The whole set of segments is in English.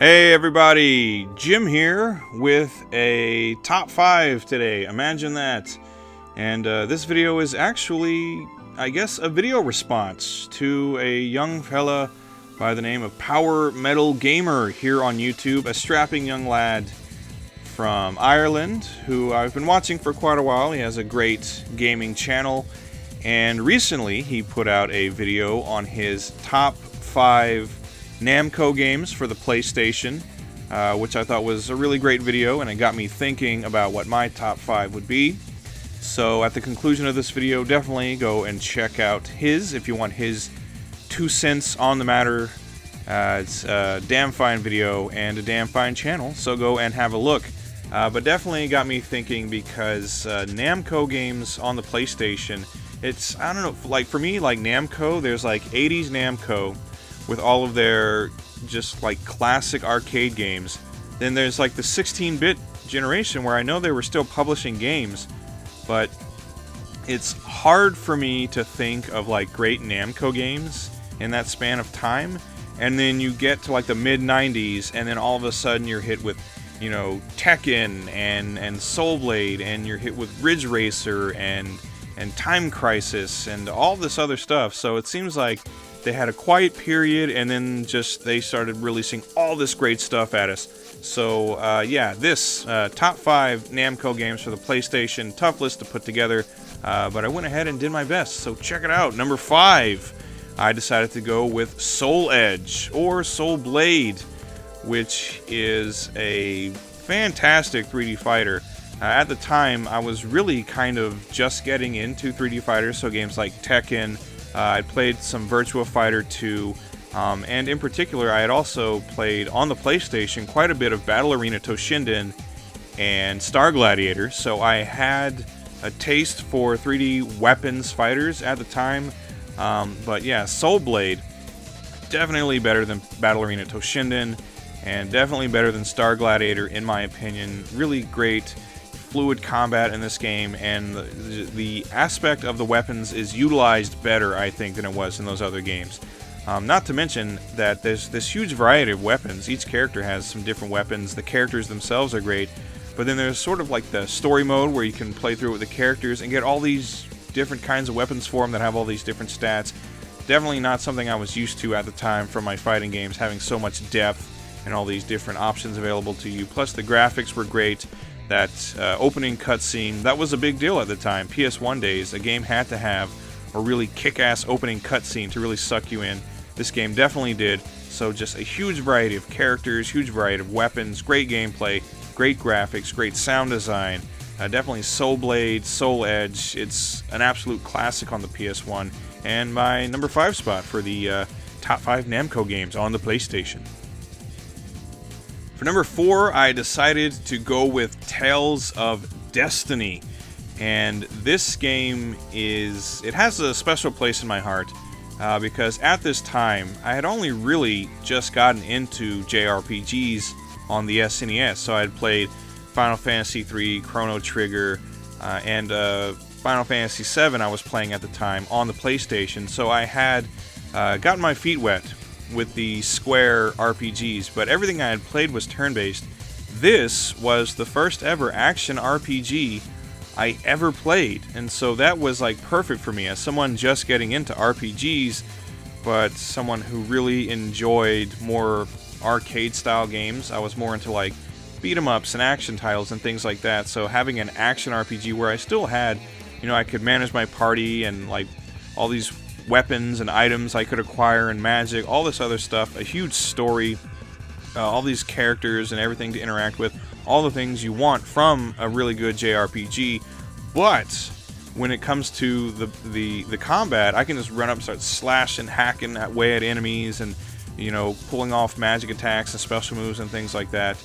Hey everybody, Jim here with a top 5 today. Imagine that. And this video is actually, I guess, a video response to a young fella by the name of Power Metal Gamer here on YouTube, a strapping young lad from Ireland who I've been watching for quite a while. He has a great gaming channel, and recently he put out a video on his top 5 Namco games for the PlayStation, which I thought was a really great video, and it got me thinking about what my top 5 would be. So at the conclusion of this video, definitely go and check out his if you want his 2 cents on the matter. It's a damn fine video and a damn fine channel, so go and have a look. But definitely got me thinking because Namco games on the PlayStation, it's, I don't know, like for me, like Namco, there's like 80s Namco with all of their just like classic arcade games. Then there's like the 16-bit generation where I know they were still publishing games, but it's hard for me to think of like great Namco games in that span of time. And then you get to like the mid-90s, and then all of a sudden you're hit with, you know, Tekken and Soul Blade, and you're hit with Ridge Racer and Time Crisis and all this other stuff. So it seems like they had a quiet period, and then just they started releasing all this great stuff at us. So yeah, this top 5 Namco games for the PlayStation, tough list to put together, but I went ahead and did my best, so check it out. Number 5, I decided to go with Soul Edge, or Soul Blade, which is a fantastic 3D fighter. At the time, I was really kind of just getting into 3D fighters, so games like Tekken, I played some Virtua Fighter 2, and in particular, I had also played on the PlayStation quite a bit of Battle Arena Toshinden and Star Gladiator, so I had a taste for 3D weapons fighters at the time. But yeah, Soul Blade, definitely better than Battle Arena Toshinden, and definitely better than Star Gladiator in my opinion. Really great fluid combat in this game, and the aspect of the weapons is utilized better, I think, than it was in those other games. Not to mention that there's this huge variety of weapons. Each character has some different weapons. The characters themselves are great, but then there's sort of like the story mode where you can play through it with the characters and get all these different kinds of weapons for them that have all these different stats. Definitely not something I was used to at the time from my fighting games, having so much depth and all these different options available to you. Plus the graphics were great. That opening cutscene, that was a big deal at the time. PS1 days, a game had to have a really kick-ass opening cutscene to really suck you in. This game definitely did. So just a huge variety of characters, huge variety of weapons, great gameplay, great graphics, great sound design. Definitely Soul Blade, Soul Edge. It's an absolute classic on the PS1, and my number 5 spot for the top 5 Namco games on the PlayStation. For number 4, I decided to go with Tales of Destiny, and this game it has a special place in my heart because at this time I had only really just gotten into JRPGs on the SNES. So I had played Final Fantasy III, Chrono Trigger, and Final Fantasy VII I was playing at the time on the PlayStation, so I had gotten my feet wet with the Square RPGs, but everything I had played was turn-based. This was the first ever action RPG I ever played, and so that was like perfect for me as someone just getting into RPGs, but someone who really enjoyed more arcade-style games. I was more into like beat-em-ups and action titles and things like that, so having an action RPG where I still had, you know, I could manage my party and like all these weapons and items I could acquire and magic, all this other stuff, a huge story, all these characters and everything to interact with, all the things you want from a really good JRPG. But when it comes to the combat, I can just run up and start slashing, hacking away at enemies, and, you know, pulling off magic attacks and special moves and things like that.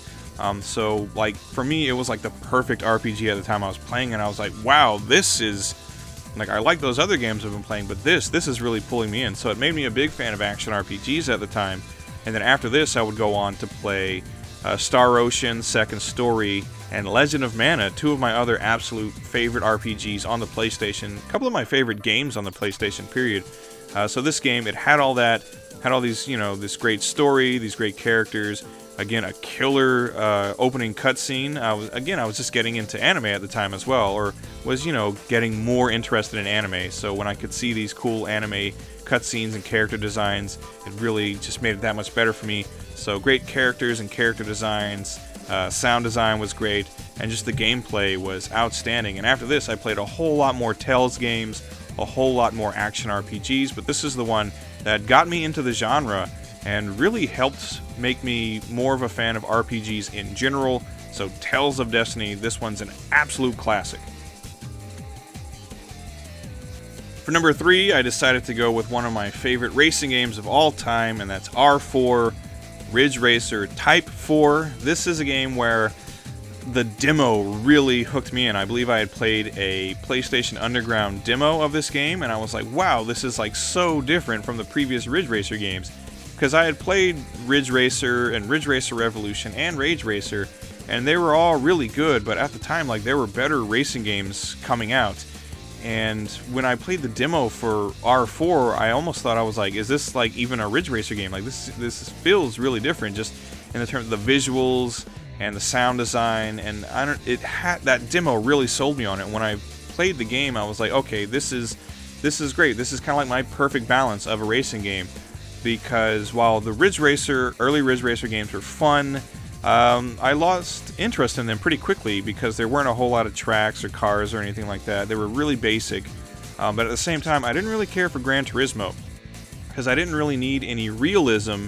So like for me, it was like the perfect RPG at the time I was playing, and I was like, wow, this is like, I like those other games I've been playing, but this is really pulling me in. So it made me a big fan of action RPGs at the time. And then after this, I would go on to play Star Ocean, Second Story, and Legend of Mana, 2 of my other absolute favorite RPGs on the PlayStation. A couple of my favorite games on the PlayStation, period. So this game, it had all that, had all these, you know, this great story, these great characters, Again, a killer opening cutscene. I was just getting into anime at the time as well, or was, getting more interested in anime. So when I could see these cool anime cutscenes and character designs, it really just made it that much better for me. So great characters and character designs, sound design was great, and just the gameplay was outstanding. And after this, I played a whole lot more Tales games, a whole lot more action RPGs, but this is the one that got me into the genre and really helped make me more of a fan of RPGs in general. So Tales of Destiny, this one's an absolute classic. For number 3, I decided to go with one of my favorite racing games of all time, and that's R4 Ridge Racer Type 4. This is a game where the demo really hooked me in. I believe I had played a PlayStation Underground demo of this game, and I was like, wow, this is like so different from the previous Ridge Racer games. Because I had played Ridge Racer and Ridge Racer Revolution and Rage Racer, and they were all really good, but at the time, like, there were better racing games coming out. And when I played the demo for R4, I almost thought, I was like, is this like even a Ridge Racer game? Like, this feels really different, just in the terms of the visuals and the sound design, and that demo really sold me on it. When I played the game, I was like, okay, this is great. This is kind of like my perfect balance of a racing game. Because while the early Ridge Racer games were fun, I lost interest in them pretty quickly because there weren't a whole lot of tracks or cars or anything like that. They were really basic, but at the same time, I didn't really care for Gran Turismo because I didn't really need any realism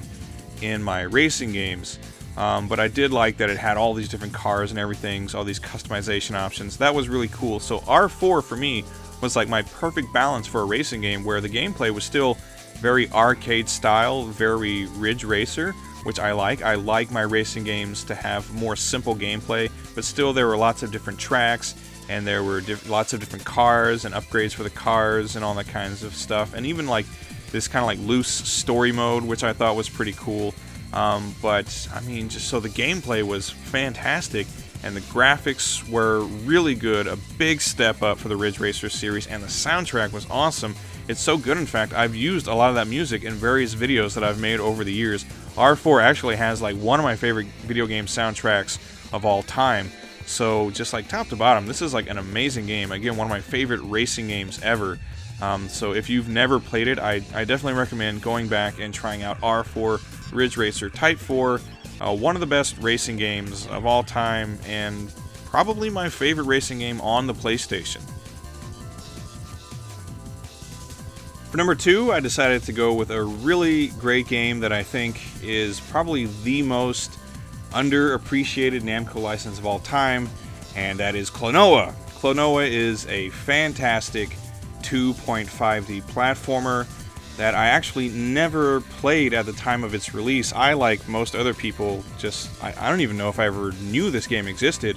in my racing games. But I did like that it had all these different cars and everything, so all these customization options. That was really cool. So R4 for me was like my perfect balance for a racing game where the gameplay was still very arcade style, very Ridge Racer, which I like. I like my racing games to have more simple gameplay, but still there were lots of different tracks, and there were lots of different cars and upgrades for the cars and all that kinds of stuff, and even like this kind of like loose story mode, which I thought was pretty cool. But I mean, just so the gameplay was fantastic, and the graphics were really good, a big step up for the Ridge Racer series, and the soundtrack was awesome. It's so good, in fact, I've used a lot of that music in various videos that I've made over the years. R4 actually has like one of my favorite video game soundtracks of all time. So just like top to bottom, this is like an amazing game. Again, one of my favorite racing games ever. So if you've never played it, I definitely recommend going back and trying out R4 Ridge Racer Type 4. One of the best racing games of all time, and probably my favorite racing game on the PlayStation. For number 2, I decided to go with a really great game that I think is probably the most underappreciated Namco license of all time, and that is Klonoa. Klonoa is a fantastic 2.5D platformer that I actually never played at the time of its release. I, like most other people, I don't even know if I ever knew this game existed.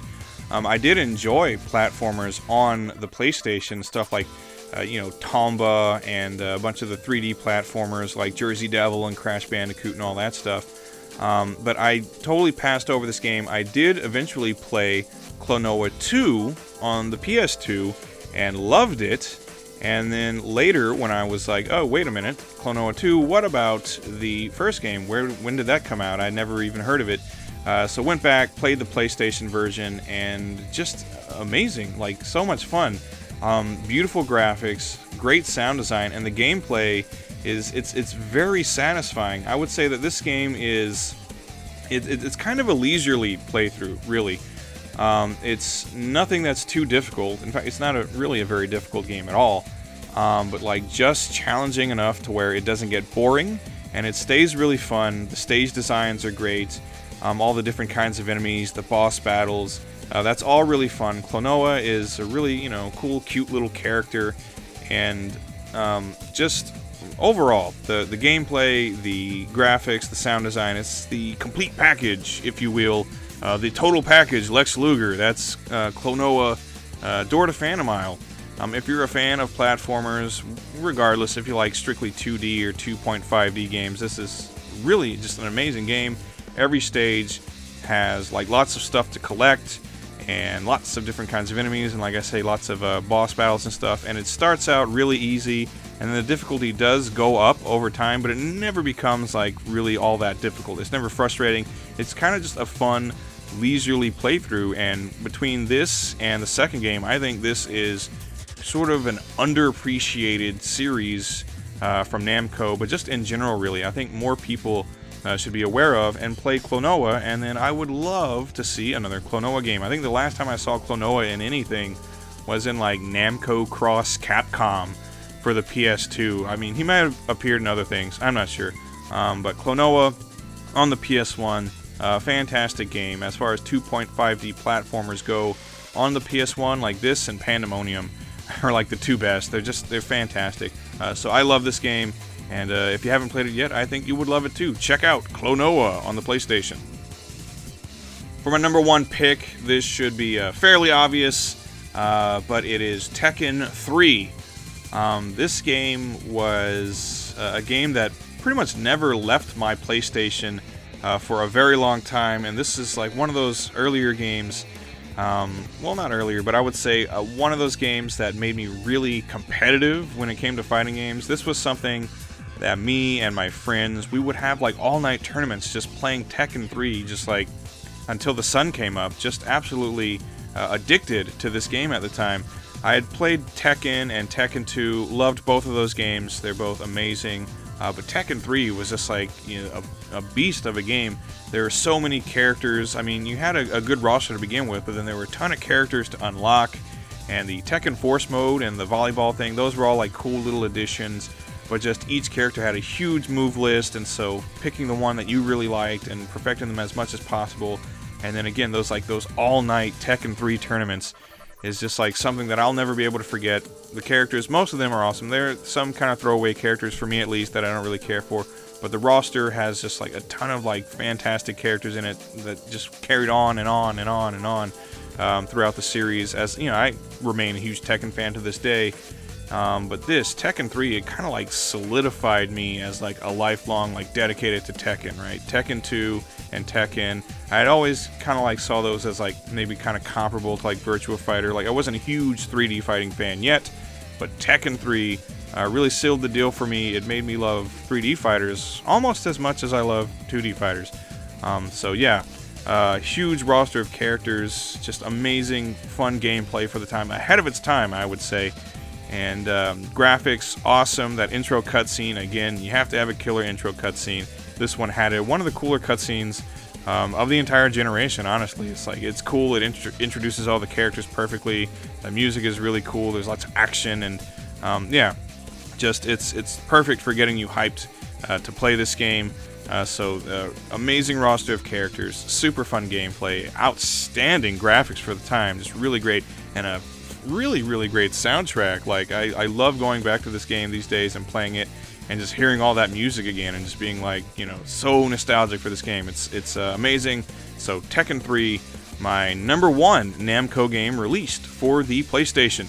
I did enjoy platformers on the PlayStation, stuff like Tomba and a bunch of the 3D platformers like Jersey Devil and Crash Bandicoot and all that stuff. But I totally passed over this game. I did eventually play Klonoa 2 on the PS2 and loved it. And then later, when I was like, oh, wait a minute, Klonoa 2, what about the first game? When did that come out? I never even heard of it. So went back, played the PlayStation version, and just amazing, like so much fun. Beautiful graphics, great sound design, and the gameplay it's very satisfying. I would say that this game it's kind of a leisurely playthrough, really. It's nothing that's too difficult. In fact, it's not really a very difficult game at all. But like just challenging enough to where it doesn't get boring, and it stays really fun. The stage designs are great. All the different kinds of enemies, the boss battles, that's all really fun. Klonoa is a really, cool, cute little character, and just overall, the gameplay, the graphics, the sound design, it's the complete package, if you will. The total package, Lex Luger, that's Klonoa Door to Phantomile. If you're a fan of platformers, regardless if you like strictly 2D or 2.5D games, this is really just an amazing game. Every stage has like lots of stuff to collect, and lots of different kinds of enemies, and like I say, lots of boss battles and stuff. And it starts out really easy, and then the difficulty does go up over time, but it never becomes like really all that difficult. It's never frustrating. It's kind of just a fun, leisurely playthrough. And between this and the second game, I think this is sort of an underappreciated series from Namco, but just in general, really. I think more people should be aware of and play Klonoa, and then I would love to see another Klonoa game. I think the last time I saw Klonoa in anything was in like Namco Cross Capcom for the PS2. I mean, he might have appeared in other things, I'm not sure. But Klonoa on the PS1, fantastic game. As far as 2.5D platformers go on the PS1, like this and Pandemonium are like the two best. They're fantastic. So I love this game. And if you haven't played it yet, I think you would love it too. Check out Klonoa on the PlayStation. For my number one pick, this should be fairly obvious, but it is Tekken 3. This game was a game that pretty much never left my PlayStation for a very long time, and this is like one of those earlier games, well, not earlier, but I would say one of those games that made me really competitive when it came to fighting games. This was something that me and my friends, we would have like all-night tournaments just playing Tekken 3, just like until the sun came up. Just absolutely addicted to this game at the time. I had played Tekken and Tekken 2, loved both of those games. They're both amazing. But Tekken 3 was just like, you know, a beast of a game. There were so many characters. I mean, you had a good roster to begin with, but then there were a ton of characters to unlock. And the Tekken Force mode and the volleyball thing, those were all like cool little additions. But just each character had a huge move list, and so picking the one that you really liked and perfecting them as much as possible. And then again, those all-night Tekken 3 tournaments is just like something that I'll never be able to forget. The characters, most of them are awesome. They're some kind of throwaway characters for me at least that I don't really care for. But the roster has just like a ton of like fantastic characters in it that just carried on and on and on and on throughout the series. As you know, I remain a huge Tekken fan to this day. But this Tekken 3, it kind of like solidified me as like a lifelong like dedicated to Tekken, right? Tekken 2 and Tekken, I had always kind of like saw those as like maybe kind of comparable to like Virtua Fighter. Like I wasn't a huge 3D fighting fan yet, but Tekken 3 really sealed the deal for me. It made me love 3D fighters almost as much as I love 2D fighters. So yeah, huge roster of characters, just amazing, fun gameplay for the time, ahead of its time, I would say. And graphics, awesome. That intro cutscene, again, you have to have a killer intro cutscene. This one had it. One of the cooler cutscenes of the entire generation, honestly. It's like, it's cool. It introduces all the characters perfectly. The music is really cool. There's lots of action, and yeah, just it's perfect for getting you hyped to play this game. So amazing roster of characters, super fun gameplay, outstanding graphics for the time, just really great, and a really, really great soundtrack. Like I love going back to this game these days and playing it and just hearing all that music again and just being like, you know, so nostalgic for this game. It's amazing. So Tekken 3, my number one Namco game released for the PlayStation.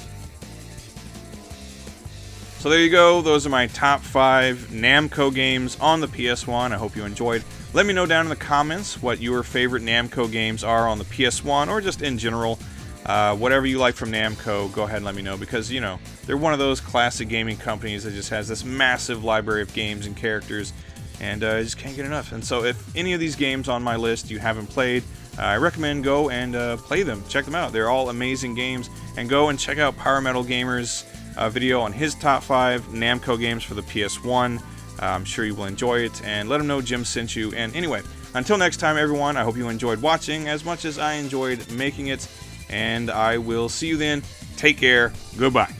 So there you go. Those are my top 5 Namco games on the PS1. I hope you enjoyed. Let me know down in the comments what your favorite Namco games are on the PS1 or just in general. Whatever you like from Namco, go ahead and let me know, because, you know, they're one of those classic gaming companies that just has this massive library of games and characters, and I just can't get enough. And so if any of these games on my list you haven't played, I recommend go and play them. Check them out. They're all amazing games. And go and check out Power Metal Gamer's video on his top 5 Namco games for the PS1. I'm sure you will enjoy it, and let him know Jim sent you. And anyway, until next time, everyone, I hope you enjoyed watching as much as I enjoyed making it. And I will see you then. Take care. Goodbye.